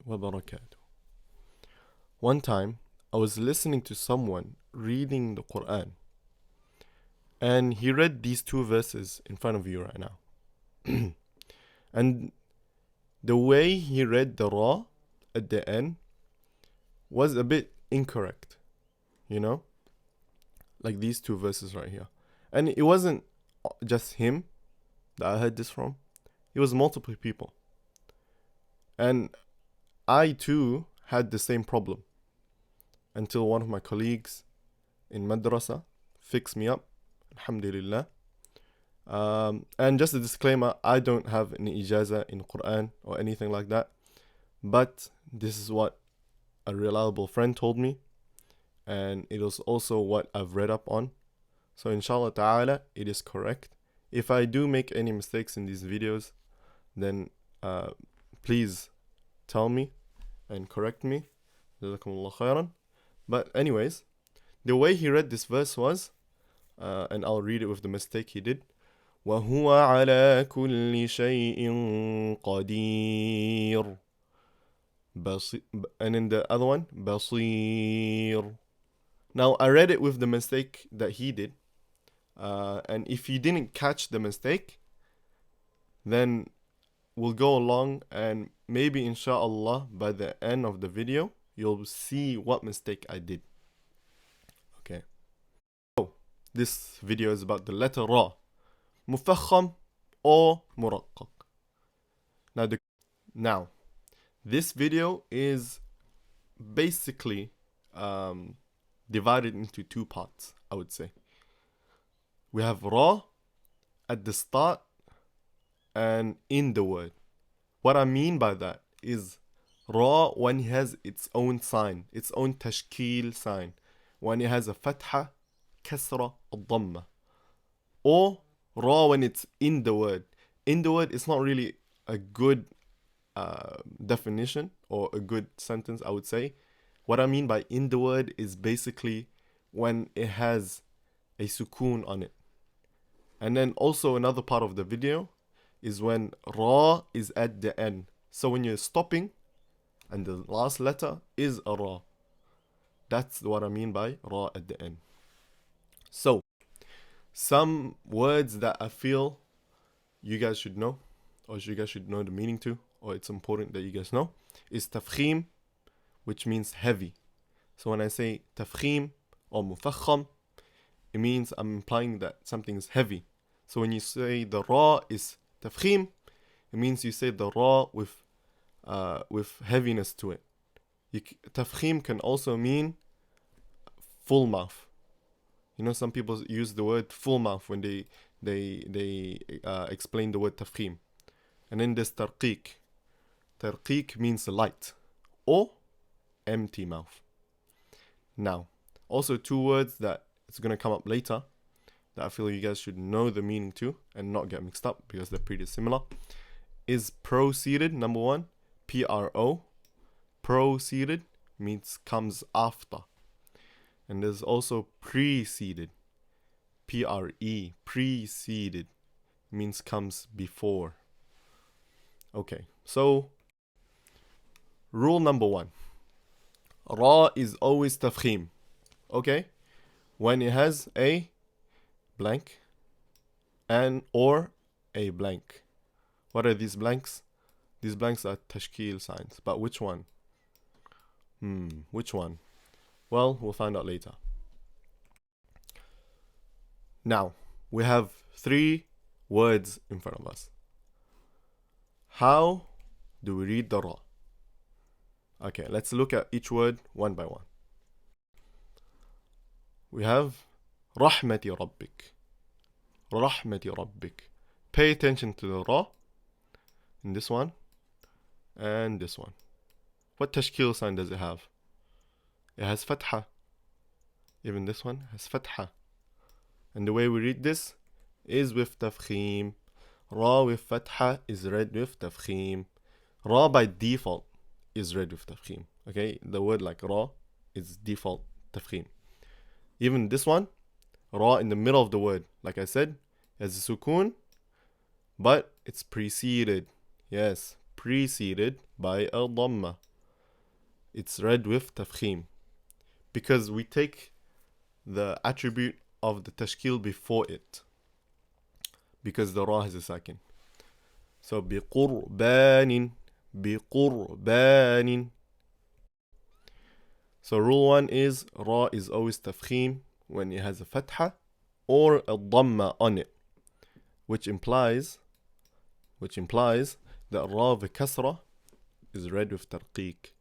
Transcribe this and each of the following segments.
وبركاته. One time, I was listening to someone reading the Quran, and he read these two verses in front of you right now. And the way he read the ra at the end was a bit incorrect, you know? Like these two verses right here. And it wasn't just him that I heard this from, it was multiple people. And I too had the same problem until one of my colleagues in madrasa fixed me up. Alhamdulillah. And just a disclaimer, I don't have any ijaza in Quran or anything like that. But this is what a reliable friend told me. And it was also what I've read up on. So inshallah ta'ala, it is correct. If I do make any mistakes in these videos, then please tell me and correct me. Jazakumullah khairan. But anyways, the way he read this verse was, and I'll read it with the mistake he did. وَهُوَ عَلَى كُلِّ شَيْءٍ قَدِيرٌ. And in the other one, بَصِيرٌ. Now, I read it with the mistake that he did. And if you didn't catch the mistake, then we'll go along and maybe inshallah by the end of the video, you'll see what mistake I did. Okay. So, this video is about the letter Ra. Mufakham or Muraqqaq. Now, this video is basically divided into two parts, I would say. We have Ra at the start and in the word. What I mean by that is Ra when it has its own sign, its own tashkil sign, when it has a fatha, kasra, dhamma. Or Ra when it's in the word. In the word is not really a good definition or a good sentence, I would say. What I mean by in the word is basically when it has a sukoon on it. And then also another part of the video is when Ra is at the end. So when you're stopping and the last letter is a Ra. That's what I mean by Ra at the end. So, some words that I feel you guys should know, or you guys should know the meaning to, or it's important that you guys know, is tafkhim, which means heavy. So when I say tafkhim or mufakham, it means I'm implying that something is heavy. So when you say the Ra is tafkhim, it means you say the Ra with heaviness to it. Tafkhim can also mean full mouth. You know, some people use the word full mouth when they explain the word tafkhim. And then there's tarqiq. Tarqiq means light or empty mouth. Now, also two words that it's going to come up later that I feel you guys should know the meaning to and not get mixed up because they're pretty similar is proceeded. Number one, P-R-O. Proceeded means comes after. And there's also preceded. P-R-E. Preceded means comes before. Okay, so rule number one. Ra is always tafkhim. Okay? When it has a blank and or a blank. What are these blanks? These blanks are tashkil signs. But which one? Which one? Well, we'll find out later. Now, we have three words in front of us. How do we read the Ra? Okay, let's look at each word one by one. We have Rahmati Rabbik. Rahmati Rabbik. Pay attention to the Ra in this one and this one. What tashkil sign does it have? It has fatha. Even this one has fatha. And the way we read this is with tafkhim. Ra with fatha is read with tafkhim. Ra by default is read with tafkhim. Okay, the word like Ra is default tafkhim. Even this one, Ra in the middle of the word, like I said, has a sukoon, but it's preceded. Yes, preceded by a dhamma. It's read with tafkhim. Because we take the attribute of the tashkil before it. Because the ra has a sakin. So بِقُرْبَانٍ بِقُرْبَانٍ. So rule 1 is ra is always tafkhim when it has a fatha or a dhamma on it, which implies that ra with kasra is read with tarqiq.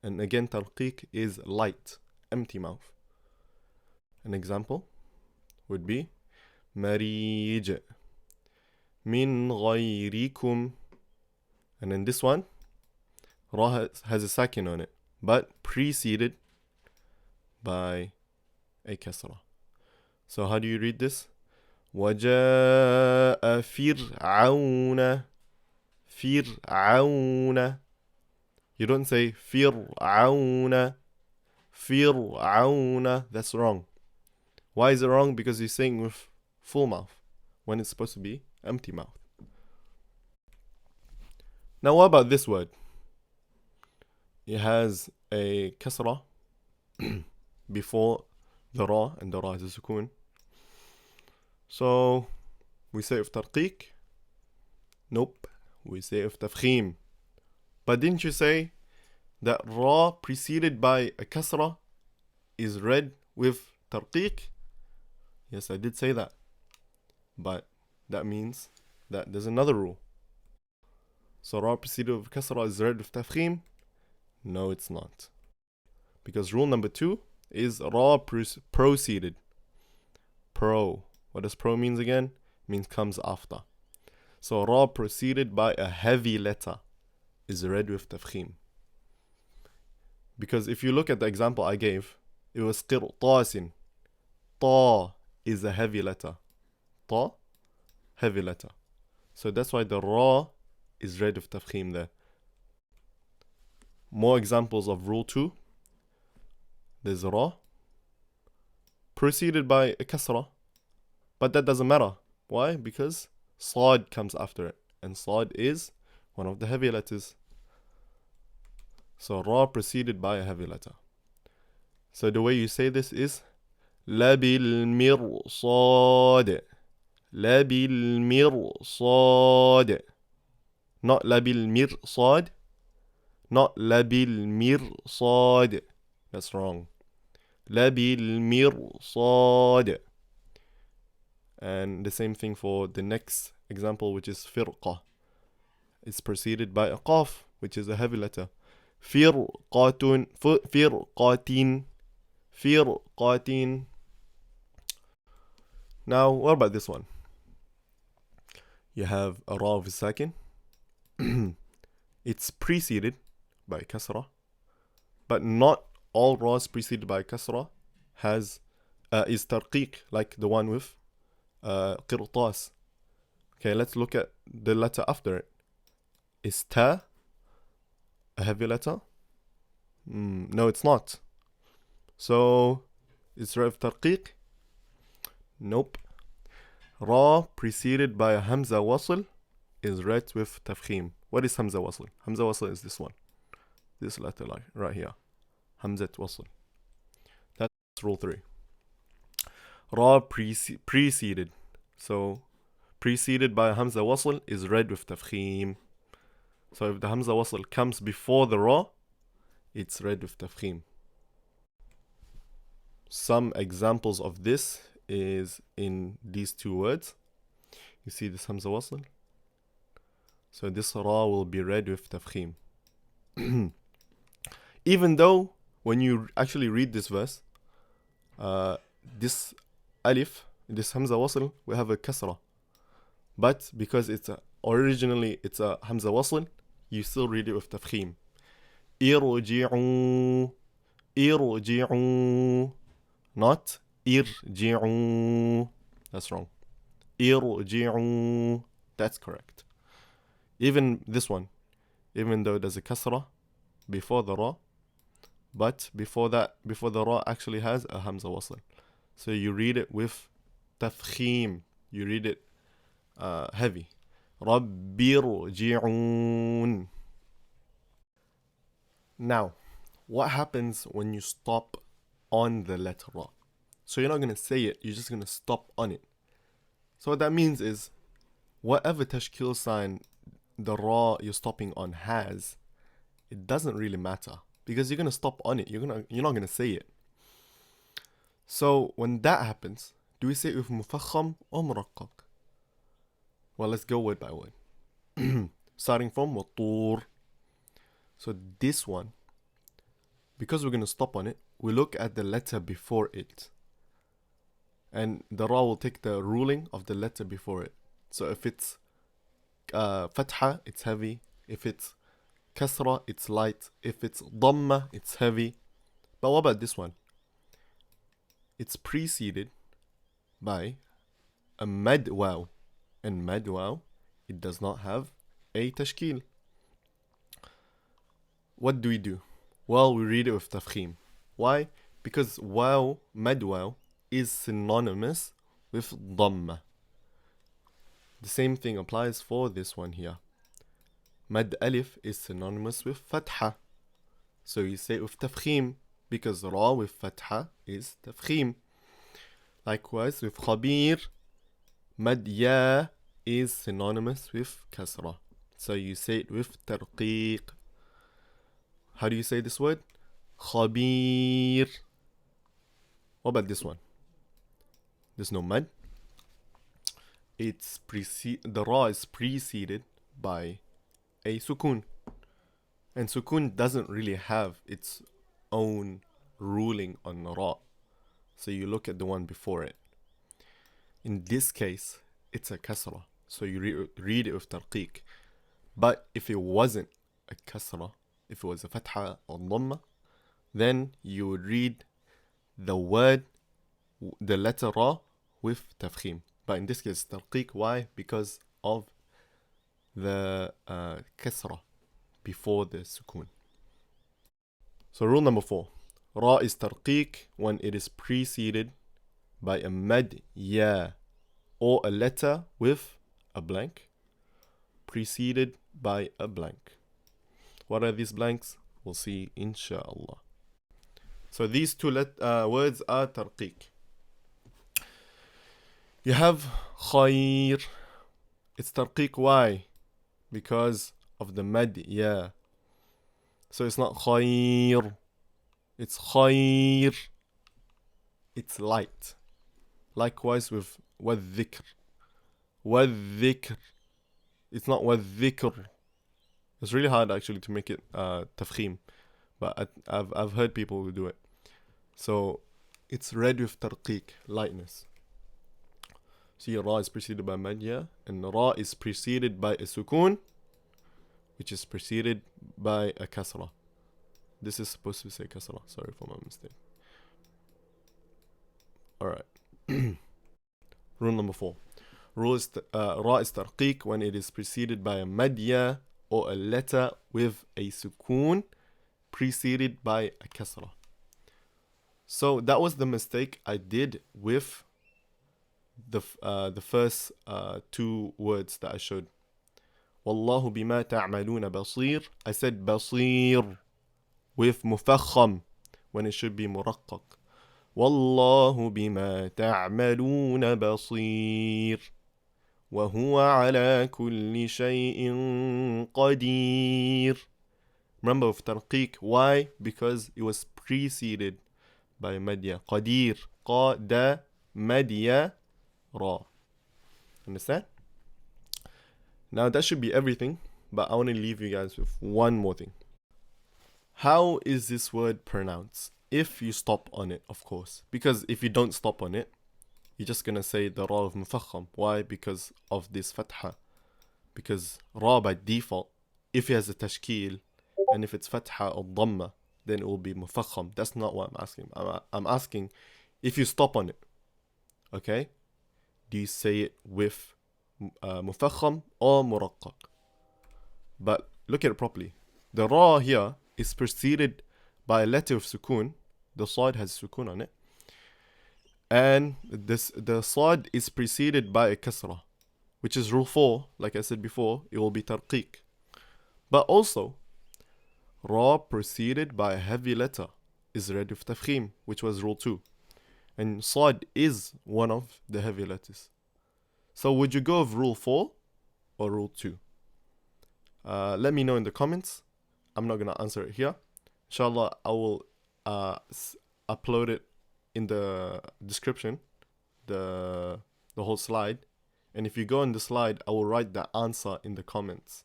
And again, tarqiq is light, empty mouth. An example would be marij min ghayrikum. And then this one, ra has a sakin on it, but preceded by a kasra. So how do you read this? وَجَاءَ فِرْعَوْنَ فِرْعَوْنَ. You don't say فِرْعَوْنَ فِرْعَوْنَ. That's wrong. Why is it wrong? Because you're saying with full mouth when it's supposed to be empty mouth. Now what about this word? It has a kasra before the ra, and the ra is a sukoon. So we say of tarqiq? Nope. We say of tafkhim. But didn't you say that ra preceded by a kasra is read with tarqiq? Yes, I did say that. But that means that there's another rule. So ra preceded with kasra is read with tafkhim? No, it's not. Because rule number 2 is ra proceeded. Pro. What does pro means again? It means comes after. So ra preceded by a heavy letter is read with tafkhim. Because if you look at the example I gave, it was qirtasin. Ta is a heavy letter. Ta, heavy letter. So that's why the ra is read with tafkhim there. More examples of rule 2. There's ra preceded by a kasra, but that doesn't matter. Why? Because sad comes after it, and sad is one of the heavy letters. So ra preceded by a heavy letter. So the way you say this is لَبِالْمِرْصَادِ لَبِالْمِرْصَادِ. Not لَبِالْمِرْصَادِ. Not لَبِالْمِرْصَادِ. That's wrong. لَبِالْمِرْصَادِ. And the same thing for the next example, which is firqa. It's preceded by a qaf, which is a heavy letter. Firqatun, firqatin, firqatin. Now, what about this one? You have a ra with sakin. It's preceded by kasra, but not all ra's preceded by kasra is tarqiq, like the one with qirtas. Okay, let's look at the letter after it. Is ta a heavy letter? No, it's not. So, is read tarqiq? Nope. Ra preceded by a hamza wasl is read with tafkhim. What is hamza wasl? Hamza wasl is this one. This letter like right here. Hamzat wasl. That's rule 3. Ra preceded. So, preceded by a hamza wasl is read with tafkhim. So if the hamza wasl comes before the ra, it's read with tafkhim. Some examples of this is in these 2 words. You see this hamza wasl? So this ra will be read with tafkhim. Even though when you actually read this verse, this alif, this hamza wasl, we have a kasra. But because originally it's a hamza wasl, you still read it with tafkhim. Irji'u, irji'u, not irji'u. That's wrong. Irji'u. That's correct. Even this one, even though there's a kasra before the ra, but before the ra actually has a hamza wasl. So you read it with tafkhim. You read it heavy. رَبِّ ارْجِعُونَ. Now, what happens when you stop on the letter Ra? So you're not going to say it, you're just going to stop on it. So what that means is, whatever tashkil sign the Ra you're stopping on has, it doesn't really matter, because you're going to stop on it, you're not going to say it. So when that happens, do we say it with mufakham or muraqqaq? Well, let's go word by word. Starting from watur. So this one, because we're going to stop on it, we look at the letter before it. And the Ra will take the ruling of the letter before it. So if it's fatha, it's heavy. If it's kasra, it's light. If it's dhamma, it's heavy. But what about this one? It's preceded by a mad waw. And mad waw, it does not have a tashkil. What do? Well, we read it with tafkhim. Why? Because waw, mad waw, is synonymous with dhamma. The same thing applies for this one here. Mad alif is synonymous with fatha. So you say it with tafkhim, because ra with fatha is tafkhim. Likewise with khabir, mad ya is synonymous with kasra. So you say it with tarqiq. How do you say this word? Khabir. What about this one? There's no mad. The ra is preceded by a sukun. And sukun doesn't really have its own ruling on ra. So you look at the one before it. In this case, it's a kasra. So you read it with tarqiq. But if it wasn't a kasra, if it was a fatha or dhamma, then you would read the word, the letter ra with tafkhim. But in this case, tarqiq. Why? Because of the kasra before the sukun. So rule number 4. Ra is tarqiq when it is preceded by a mad ya, or a letter with a blank, preceded by a blank. What are these blanks? We'll see inshallah. So these two words are tarqiq. You have khayr. It's tarqiq. Why? Because of the mad ya. So it's not khayr. It's khayr. It's light. Likewise with wadhikr. Wadhikr. It's not wadhikr. It's really hard actually to make it tafkhim. But I've heard people who do it. So it's read with tarqiq, lightness. See, ra is preceded by madya, and ra is preceded by a sukun, which is preceded by a kasra. This is supposed to say kasra. Sorry for my mistake. Alright. Rule number 4. Ra is tarqiq when it is preceded by a madya, or a letter with a sukun, preceded by a kasra. So that was the mistake I did with the first 2 words that I showed. Wallahu bima ta'maluna basir. I said basir with mufakham when it should be muraqqaq. Wallahu bima ta'maluna basir. وهو على كل شيء قدير. Remember with tarqiq. Why? Because it was preceded by madya. Qadir. Qada madya ra. Understand? Now that should be everything, but I want to leave you guys with one more thing. How is this word pronounced? If you stop on it, of course. Because if you don't stop on it, you're just gonna say the ra of mufakham. Why? Because of this fatha. Because ra by default, if it has a tashkil, and if it's fatha or dhamma, then it will be mufakham. That's not what I'm asking. I'm asking if you stop on it. Okay? Do you say it with mufakham or muraqqaq? But look at it properly. The ra here is preceded by a letter of sukun. The side has sukun on it. And the sad is preceded by a kasra. which is rule 4, like I said before, it will be tarqiq. But also, ra preceded by a heavy letter is read with tafkhim, which was rule 2. And sad is one of the heavy letters. So would you go with rule 4 or rule 2? Let me know in the comments. I'm not gonna answer it here. Inshallah, I will upload it in the description, the whole slide. And if you go on the slide, I will write the answer in the comments.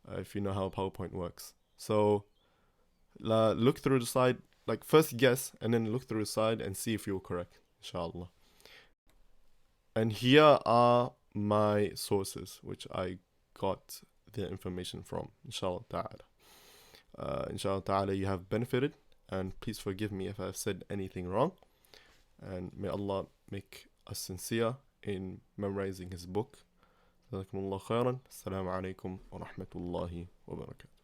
If you know how PowerPoint works. So look through the slide, like first guess and then look through the slide and see if you're correct, inshallah. And here are my sources, which I got the information from, inshallah ta'ala. Inshallah ta'ala, you have benefited, and please forgive me if I've said anything wrong. And may Allah make us sincere in memorizing His book. Jazakumullah khairan. Assalamu alaikum wa rahmatullahi wa barakatuh.